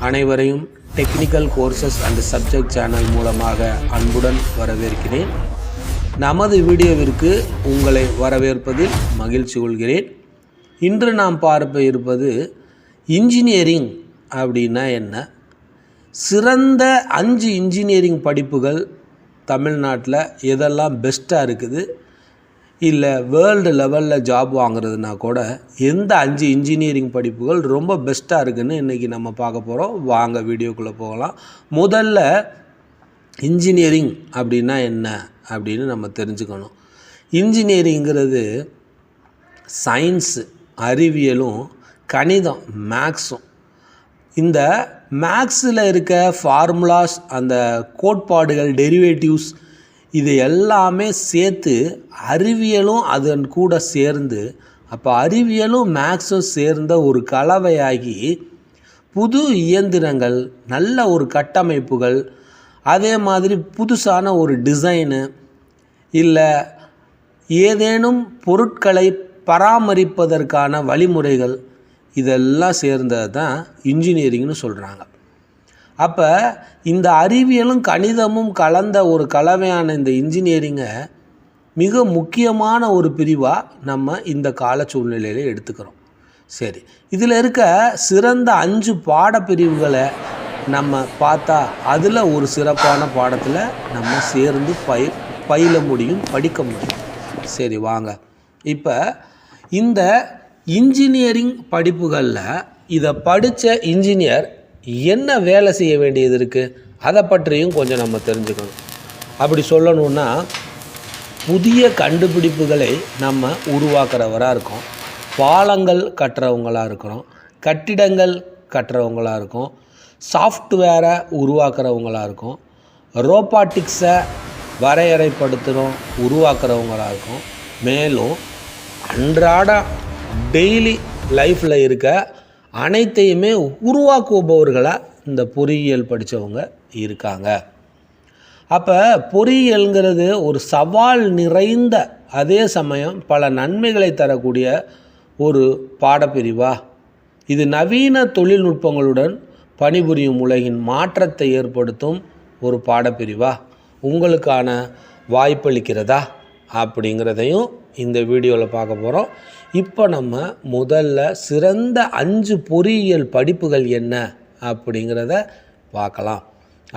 அனைவரையும் technical courses and subject channel மூலமாக அன்புடன் வரவேற்கிறேன். நமது வீடியோவிற்கு உங்களை வரவேற்பதில் மகிழ்ச்சி கொள்கிறேன். இன்று நாம் பார்க்க இருப்பது இன்ஜினியரிங் அப்படின்னா என்ன, சிறந்த 5 இன்ஜினியரிங் படிப்புகள் தமிழ்நாட்டில் எதெல்லாம் பெஸ்ட்டாக இருக்குது, இல்லை வேர்ல்டு லெவலில் ஜாப் வாங்குறதுனா கூட எந்த 5 இன்ஜினியரிங் படிப்புகள் ரொம்ப பெஸ்ட்டாக இருக்குதுன்னு இன்றைக்கி நம்ம பார்க்க போகிறோம். வாங்க வீடியோக்குள்ளே போகலாம். முதல்ல இன்ஜினியரிங் அப்படின்னா என்ன அப்படின்னு நம்ம தெரிஞ்சுக்கணும். இன்ஜினியரிங்கிறது சயின்ஸு, அறிவியலும் கணிதம், மேக்ஸும். இந்த மேக்ஸில் இருக்க ஃபார்முலாஸ், அந்த கோட்பாடுகள், டெரிவேட்டிவ்ஸ், இது எல்லாமே சேர்த்து அறிவியலும் அதன் கூட சேர்ந்து, அப்போ அறிவியலும் மேக்ஸும் சேர்ந்த ஒரு கலவையாகி புது இயந்திரங்கள், நல்ல ஒரு கட்டமைப்புகள், அதே மாதிரி புதுசான ஒரு டிசைனு, இல்லை ஏதேனும் பொருட்களை பராமரிப்பதற்கான வழிமுறைகள், இதெல்லாம் சேர்ந்தது தான் இன்ஜினியரிங்னு சொல்கிறாங்க. அப்போ இந்த அறிவியலும் கணிதமும் கலந்த ஒரு கலவையான இந்த இன்ஜினியரிங்கை மிக முக்கியமான ஒரு பிரிவாக நம்ம இந்த கால சூழ்நிலையில் எடுத்துக்கிறோம். சரி, இதில் இருக்க சிறந்த 5 பாடப்பிரிவுகளை நம்ம பார்த்தா அதில் ஒரு சிறப்பான பாடத்தில் நம்ம சேர்ந்து பயில முடியும், படிக்க முடியும். சரி வாங்க, இப்போ இந்த இன்ஜினியரிங் படிப்புகளில் இதை படித்த இன்ஜினியர் என்ன வேலை செய்ய வேண்டியது இருக்குது, அதை பற்றியும் கொஞ்சம் நம்ம தெரிஞ்சுக்கணும். அப்படி சொல்லணுன்னா, புதிய கண்டுபிடிப்புகளை நம்ம உருவாக்குறவராக இருக்கோம், பாலங்கள் கட்டுறவங்களாக இருக்கிறோம், கட்டிடங்கள் கட்டுறவங்களாக இருக்கும், சாஃப்ட்வேரை உருவாக்குறவங்களாக இருக்கும், ரோபாட்டிக்ஸை வரையறைப்படுத்துகிறோம் உருவாக்குறவங்களாக இருக்கும். மேலும் அன்றாட டெய்லி லைஃப்பில் இருக்க அனைத்தையுமே உருவாக்குபவர்களாக இந்த பொறியியல் படித்தவங்க இருக்காங்க. அப்போ பொறியியல்ங்கிறது ஒரு சவால் நிறைந்த, அதே சமயம் பல நன்மைகளை தரக்கூடிய ஒரு பாடப்பிரிவா. இது நவீன தொழில்நுட்பங்களுடன் பணிபுரியும் உலகின் மாற்றத்தை ஏற்படுத்தும் ஒரு பாடப்பிரிவா. உங்களுக்கான வாய்ப்பளிக்கிறதா அப்படிங்கிறதையும் இந்த வீடியோவில் பார்க்க போகிறோம். இப்போ நம்ம முதல்ல சிறந்த 5 பொறியியல் படிப்புகள் என்ன அப்படிங்கிறத பார்க்கலாம்.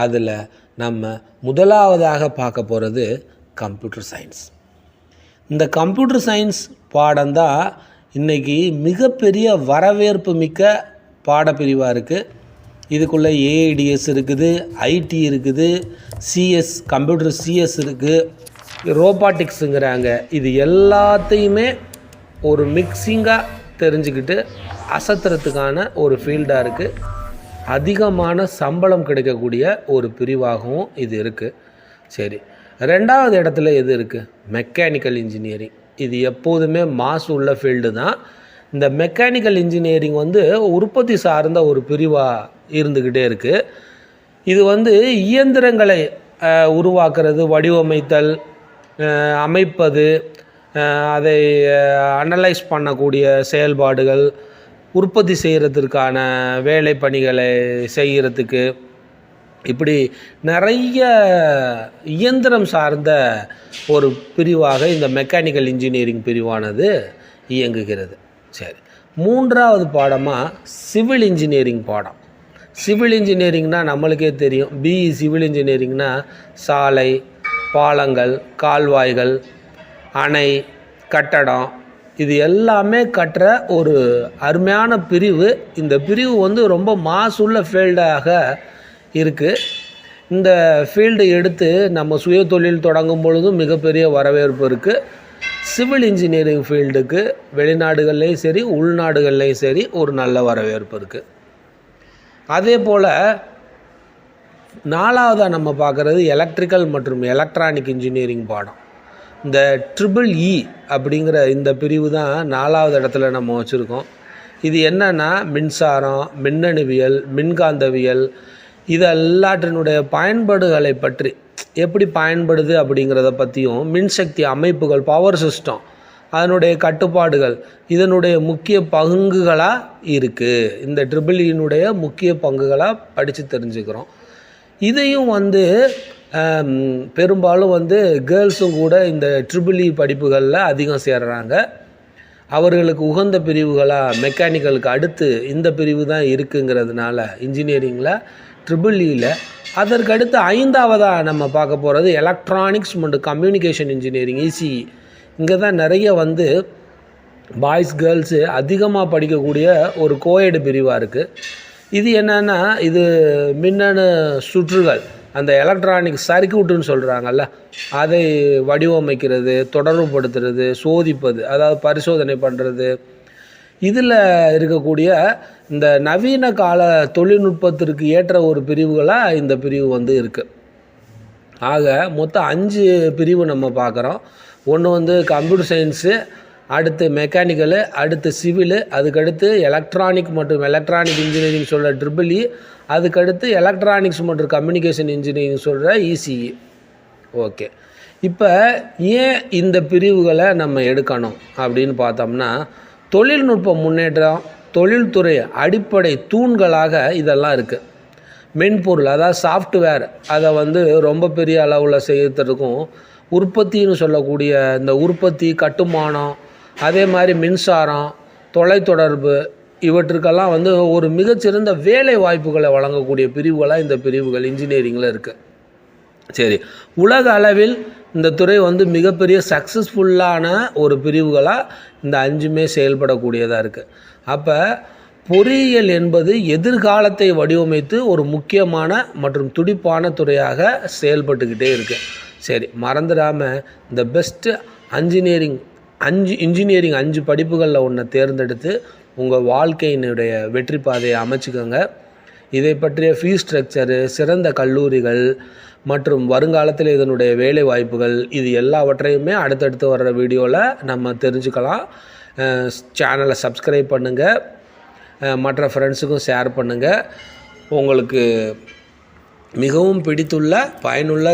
அதில் நம்ம முதலாவதாக பார்க்க போகிறது கம்ப்யூட்டர் சயின்ஸ். இந்த கம்ப்யூட்டர் சயின்ஸ் பாடம்தான் இன்றைக்கி மிகப்பெரிய வரவேற்பு மிக்க பாடப்பிரிவாக இருக்குது. இதுக்குள்ளே ஏஐடிஎஸ் இருக்குது, ஐடி இருக்குது, சிஎஸ், கம்ப்யூட்டர் சிஎஸ் இருக்குது, ரோபாட்டிக்ஸுங்கிறாங்க. இது எல்லாத்தையுமே ஒரு மிக்சிங்காக தெரிஞ்சுக்கிட்டு அசத்துறதுக்கான ஒரு ஃபீல்டாக இருக்குது. அதிகமான சம்பளம் கிடைக்கக்கூடிய ஒரு பிரிவாகவும் இது இருக்குது. சரி, 2வது இடத்துல எது இருக்குது? Mechanical engineering. இது எப்போதுமே மாசு உள்ள ஃபீல்டு தான். இந்த மெக்கானிக்கல் இன்ஜினியரிங் உற்பத்தி சார்ந்த ஒரு பிரிவாக இருந்துக்கிட்டே இருக்குது. இது இயந்திரங்களை உருவாக்குறது, வடிவமைத்தல், அமைப்பது, அதை அனலைஸ் பண்ணக்கூடிய செயல்பாடுகள், உற்பத்தி செய்கிறதுக்கான வேலை பணிகளை செய்கிறதுக்கு, இப்படி நிறைய இயந்திரம் சார்ந்த ஒரு பிரிவாக இந்த மெக்கானிக்கல் இன்ஜினியரிங் பிரிவானது இயங்குகிறது. சரி, 3வது பாடமாக சிவில் இன்ஜினியரிங் பாடம். சிவில் இன்ஜினியரிங்னால் நம்மளுக்கே தெரியும். பிஇ சிவில் இன்ஜினியரிங்னால் சாலை, பாலங்கள், கால்வாய்கள், அணை, கட்டடம், இது எல்லாமே கட்டுற ஒரு அருமையான பிரிவு. இந்த பிரிவு ரொம்ப மாசுள்ள ஃபீல்டாக இருக்குது. இந்த ஃபீல்டு எடுத்து நம்ம சுய தொழில் தொடங்கும் பொழுதும் மிகப்பெரிய வரவேற்பு இருக்குது. சிவில் இன்ஜினியரிங் ஃபீல்டுக்கு வெளிநாடுகள்லேயும் சரி, உள்நாடுகள்லேயும் சரி ஒரு நல்ல வரவேற்பு இருக்குது. அதே போல் 4வதாக நம்ம பார்க்குறது எலக்ட்ரிக்கல் மற்றும் எலக்ட்ரானிக் இன்ஜினியரிங் பாடம். இந்த EEE அப்படிங்கிற இந்த பிரிவு தான் 4வது இடத்துல நம்ம வச்சுருக்கோம். இது என்னென்னா மின்சாரம், மின்னணுவியல், மின்காந்தவியல், இது எல்லாற்றினுடைய பயன்பாடுகளை பற்றி, எப்படி பயன்படுது அப்படிங்கிறத பற்றியும், மின்சக்தி அமைப்புகள், பவர் சிஸ்டம், அதனுடைய கட்டுப்பாடுகள் இதனுடைய முக்கிய பங்குகளாக இருக்குது. இந்த ட்ரிபிள்இனுடைய முக்கிய பங்குகளாக படித்து தெரிஞ்சுக்கிறோம். இதையும் வந்து பெரும்பாலும் வந்து கேர்ள்ஸும் கூட இந்த ட்ரிபிள்இ படிப்புகளில் அதிகம் சேர்கிறாங்க. அவர்களுக்கு உகந்த பிரிவுகளாக மெக்கானிக்கலுக்கு அடுத்து இந்த பிரிவு தான் இருக்குங்கிறதுனால இன்ஜினியரிங்கில் ட்ரிபிள்இயில் அதற்கடுத்து 5ஆவதாக நம்ம பார்க்க போகிறது எலக்ட்ரானிக்ஸ் மற்றும் கம்யூனிகேஷன் இன்ஜினியரிங் இசிஇ. இங்கே தான் நிறைய வந்து பாய்ஸ் கேர்ள்ஸு அதிகமாக படிக்கக்கூடிய ஒரு கோயடு பிரிவாக இருக்குது. இது என்னென்னா இது மின்னணு சுற்றுகள் அந்த எலக்ட்ரானிக் சர்க்யூட்டுன்னு சொல்கிறாங்கல்ல, அதை வடிவமைக்கிறது, தொடர்புபடுத்துறது, சோதிப்பது, அதாவது பரிசோதனை பண்ணுறது, இதில் இருக்கக்கூடிய இந்த நவீன கால தொழில்நுட்பத்திற்கு ஏற்ற ஒரு பிரிவுகளாக இந்த பிரிவு வந்து இருக்குது. ஆக மொத்தம் 5 பிரிவு நம்ம பார்க்குறோம். ஒன்று வந்து கம்ப்யூட்டர் சயின்ஸு, அடுத்து மெக்கானிக்கலு, அடுத்து சிவிலு, அதுக்கடுத்து எலக்ட்ரானிக் மற்றும் எலக்ட்ரானிக் இன்ஜினியரிங் சொல்கிற ட்ரிபிள்இ, அதுக்கடுத்து எலக்ட்ரானிக்ஸ் மற்றும் கம்யூனிகேஷன் இன்ஜினியரிங் சொல்கிற இசிஇ. ஓகே, இப்போ ஏன் இந்த பிரிவுகளை நம்ம எடுக்கணும் அப்படின்னு பார்த்தோம்னா, தொழில்நுட்ப முன்னேற்றம், தொழில்துறை அடிப்படை தூண்களாக இதெல்லாம் இருக்குது. மென்பொருள் அதாவது சாஃப்ட்வேர் அதை வந்து ரொம்ப பெரிய அளவில் செய்யறதுக்கும், உற்பத்தின்னு சொல்லக்கூடிய இந்த உற்பத்தி, கட்டுமானம், அதே மாதிரி மின்சாரம், தொலைத்தொடர்பு, இவற்றுக்கெல்லாம் வந்து ஒரு மிகச்சிறந்த வேலை வாய்ப்புகளை வழங்கக்கூடிய பிரிவுகளாக இந்த பிரிவுகள் இன்ஜினியரிங்கில் இருக்குது. சரி, உலக அளவில் இந்த துறை வந்து மிகப்பெரிய சக்ஸஸ்ஃபுல்லான ஒரு பிரிவுகளாக இந்த 5மே செயல்படக்கூடியதாக இருக்குது. அப்போ பொறியியல் என்பது எதிர்காலத்தை வடிவமைத்து ஒரு முக்கியமான மற்றும் துடிப்பான துறையாக செயல்பட்டுக்கிட்டே இருக்குது. சரி, மறந்துடாமல் இந்த பெஸ்ட்டு இன்ஜினியரிங் 5 படிப்புகளில் ஒன்றை தேர்ந்தெடுத்து உங்கள் வாழ்க்கையினுடைய வெற்றி பாதையை அமைச்சுக்கோங்க. இதை பற்றிய ஃபீஸ் ஸ்ட்ரக்சரு, சிறந்த கல்லூரிகள் மற்றும் வருங்காலத்தில் இதனுடைய வேலை வாய்ப்புகள், இது எல்லாவற்றையுமே அடுத்தடுத்து வர்ற வீடியோவில் நம்ம தெரிஞ்சுக்கலாம். சேனலை சப்ஸ்கிரைப் பண்ணுங்கள், மற்ற ஃப்ரெண்ட்ஸுக்கும் ஷேர் பண்ணுங்கள். உங்களுக்கு மிகவும் பிடித்துள்ள பயனுள்ள